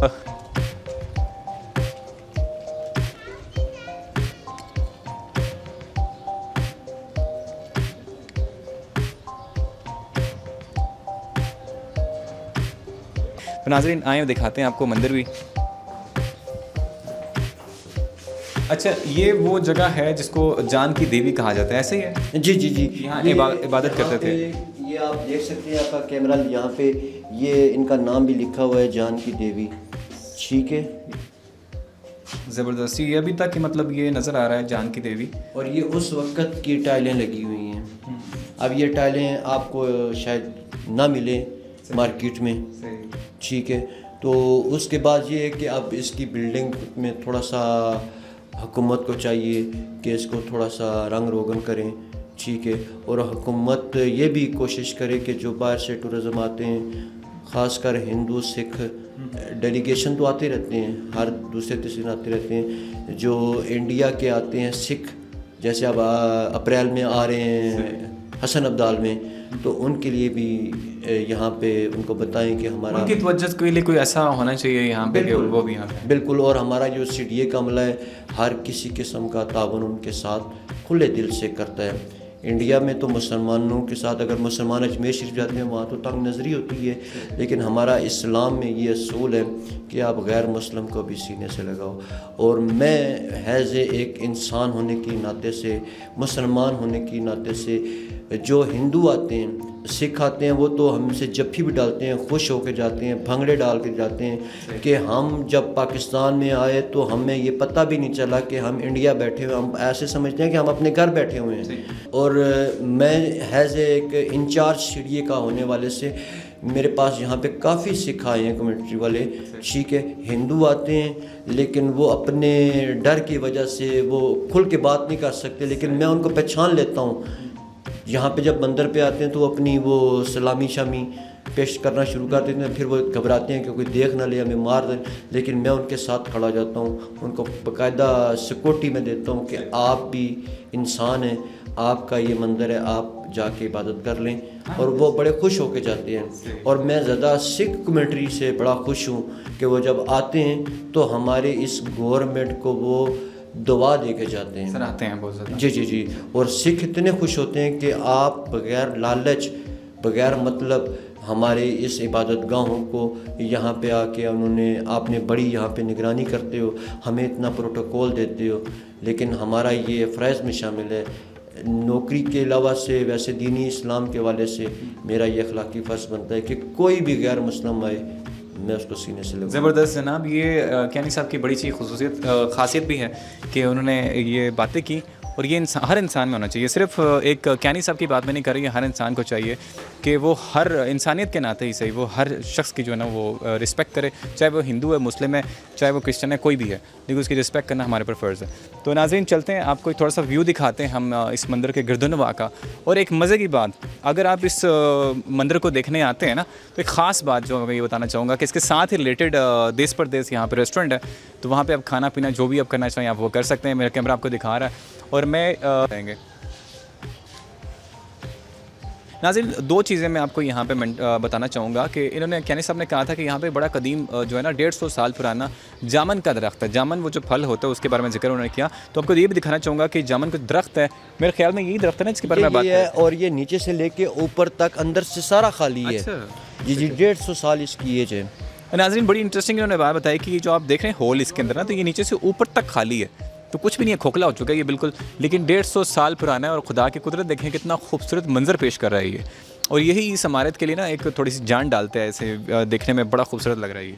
تو ناظرین آئیں دکھاتے ہیں آپ کو مندر بھی. اچھا یہ وہ جگہ ہے جس کو جان کی دیوی کہا جاتا ہے, ایسے ہی ہے؟ جی جی جی, یہاں عبادت کرتے تھے. یہ آپ دیکھ سکتے ہیں, آپ کا کیمرہ یہاں پہ, یہ ان کا نام بھی لکھا ہوا ہے جان کی دیوی. ٹھیک ہے, زبردستی. یہ ابھی تک مطلب یہ نظر آ رہا ہے جان کی دیوی. اور یہ اس وقت کی ٹائلیں لگی ہوئی ہیں. اب یہ ٹائلیں آپ کو شاید نہ ملیں مارکیٹ میں. ٹھیک ہے, تو اس کے بعد یہ ہے کہ اب اس کی بلڈنگ میں تھوڑا سا حکومت کو چاہیے کہ اس کو تھوڑا سا رنگ روگن کریں. ٹھیک ہے, اور حکومت یہ بھی کوشش کرے کہ جو باہر سے ٹورزم آتے ہیں, خاص کر ہندو سکھ ڈیلیگیشن تو آتے رہتے ہیں, ہر دوسرے تیسرے دن آتے رہتے ہیں, جو انڈیا کے آتے ہیں سکھ, جیسے اب اپریل میں آ رہے ہیں حسن ابدال میں, تو ان کے لیے بھی یہاں پہ ان کو بتائیں کہ ہمارا ان کی توجہ کے لیے کوئی ایسا ہونا چاہیے یہاں پہ کہ وہ بھی یہاں پہ. بالکل, اور ہمارا جو CDA کا عملہ ہے ہر کسی قسم کا تعاون ان کے ساتھ کھلے دل سے کرتا ہے. انڈیا میں تو مسلمانوں کے ساتھ اگر مسلمان اجمیر شریف جاتے ہیں وہاں تو تنگ نظری ہوتی ہے, لیکن ہمارا اسلام میں یہ اصول ہے کہ آپ غیر مسلم کو بھی سینے سے لگاؤ. اور میں حیض ایک انسان ہونے کی ناطے سے, مسلمان ہونے کی ناطے سے, جو ہندو آتے ہیں سکھ آتے ہیں وہ تو ہم سے جپھی بھی ڈالتے ہیں, خوش ہو کے جاتے ہیں, بھنگڑے ڈال کے جاتے ہیں کہ ہم جب پاکستان میں آئے تو ہمیں یہ پتہ بھی نہیں چلا کہ ہم انڈیا بیٹھے ہوئے, ہم ایسے سمجھتے ہیں کہ ہم اپنے گھر بیٹھے ہوئے ہیں. اور میں ایز ایک انچارج CDA کا ہونے والے سے میرے پاس یہاں پہ کافی سکھ آئے ہیں کمیونٹی والے. ٹھیک ہے, ہندو آتے ہیں لیکن وہ اپنے ڈر کی وجہ سے وہ کھل کے بات نہیں کر سکتے, لیکن میں ان کو پہچان لیتا ہوں. یہاں پہ جب مندر پہ آتے ہیں تو اپنی وہ سلامی شامی پیش کرنا شروع کر دیتے ہیں, پھر وہ گھبراتے ہیں کہ کوئی دیکھ نہ لے ہمیں مار دے, لیکن میں ان کے ساتھ کھڑا جاتا ہوں, ان کو باقاعدہ سیکورٹی میں دیتا ہوں کہ آپ بھی انسان ہیں, آپ کا یہ مندر ہے, آپ جا کے عبادت کر لیں. اور وہ بڑے خوش ہو کے جاتے ہیں. اور میں زیادہ سکھ کمیونٹی سے بڑا خوش ہوں کہ وہ جب آتے ہیں تو ہمارے اس گورنمنٹ کو وہ دعا دے کے جاتے ہیں, سراہتے ہیں بہت زیادہ. جی جی جی. اور سکھ اتنے خوش ہوتے ہیں کہ آپ بغیر لالچ, بغیر مطلب ہمارے اس عبادت گاہوں کو یہاں پہ آ کے آپ نے بڑی یہاں پہ نگرانی کرتے ہو, ہمیں اتنا پروٹوکول دیتے ہو, لیکن ہمارا یہ فرائض میں شامل ہے. نوکری کے علاوہ سے ویسے دینی اسلام کے والے سے میرا یہ اخلاقی فرض بنتا ہے کہ کوئی بھی غیر مسلم آئے میں اس کو سینے سے لگوں. زبردست جناب. یہ کیانی صاحب کی بڑی چیز خاصیت بھی ہے کہ انہوں نے یہ باتیں کی, اور یہ ہر انسان میں ہونا چاہیے. صرف ایک کیانی صاحب کی بات میں نہیں کر رہی, ہر انسان کو چاہیے کہ وہ ہر انسانیت کے ناطے ہی صحیح وہ ہر شخص کی جو ہے نا وہ رسپیکٹ کرے, چاہے وہ ہندو ہے, مسلم ہے, چاہے وہ کرسچن ہے, کوئی بھی ہے, لیکن اس کی رسپیکٹ کرنا ہمارے پر فرض ہے. تو ناظرین چلتے ہیں, آپ کو تھوڑا سا ویو دکھاتے ہیں ہم اس مندر کے گردنواں کا. اور ایک مزے کی بات, اگر آپ اس مندر کو دیکھنے آتے ہیں نا تو ایک خاص بات جو میں یہ بتانا چاہوں گا کہ اس کے ساتھ ہی ریلیٹڈ دیس پردیس یہاں پہ ریسٹورنٹ ہے, تو وہاں پہ آپ کھانا پینا جو بھی آپ کرنا چاہیں آپ وہ کر سکتے ہیں. میرا کیمرہ آپ کو دکھا رہا ہے. اور میں رہیں گے ناظرین, دو چیزیں میں آپ کو یہاں پہ بتانا چاہوں گا کہ انہوں نے کیانی صاحب نے کہا تھا کہ یہاں پہ بڑا قدیم جو ہے نا 150 سال پرانا جامن کا درخت ہے. جامن وہ جو پھل ہوتا ہے اس کے بارے میں ذکر انہوں نے کیا, تو آپ کو یہ بھی دکھانا چاہوں گا کہ جامن کا درخت ہے, میرے خیال میں یہی درخت ہے نا جس کے بارے میں بات ہے, اور یہ نیچے سے لے کے اوپر تک اندر سے سارا خالی ہے. جی جی, 150 سال اس کی ایج ہے. ناظرین بڑی انٹرسٹنگ انہوں نے بات بتائی کہ جو آپ دیکھ رہے ہیں ہول اس کے اندر نا, تو یہ نیچے سے اوپر تک خالی ہے, تو کچھ بھی نہیں ہے, کھوکھلا ہو چکا ہے یہ بالکل, لیکن 150 سال پرانا ہے. اور خدا کی قدرت دیکھیں کتنا خوبصورت منظر پیش کر رہا ہے یہ, اور یہی اس عمارت کے لیے نا ایک تھوڑی سی جان ڈالتا ہے, ایسے دیکھنے میں بڑا خوبصورت لگ رہا ہے یہ.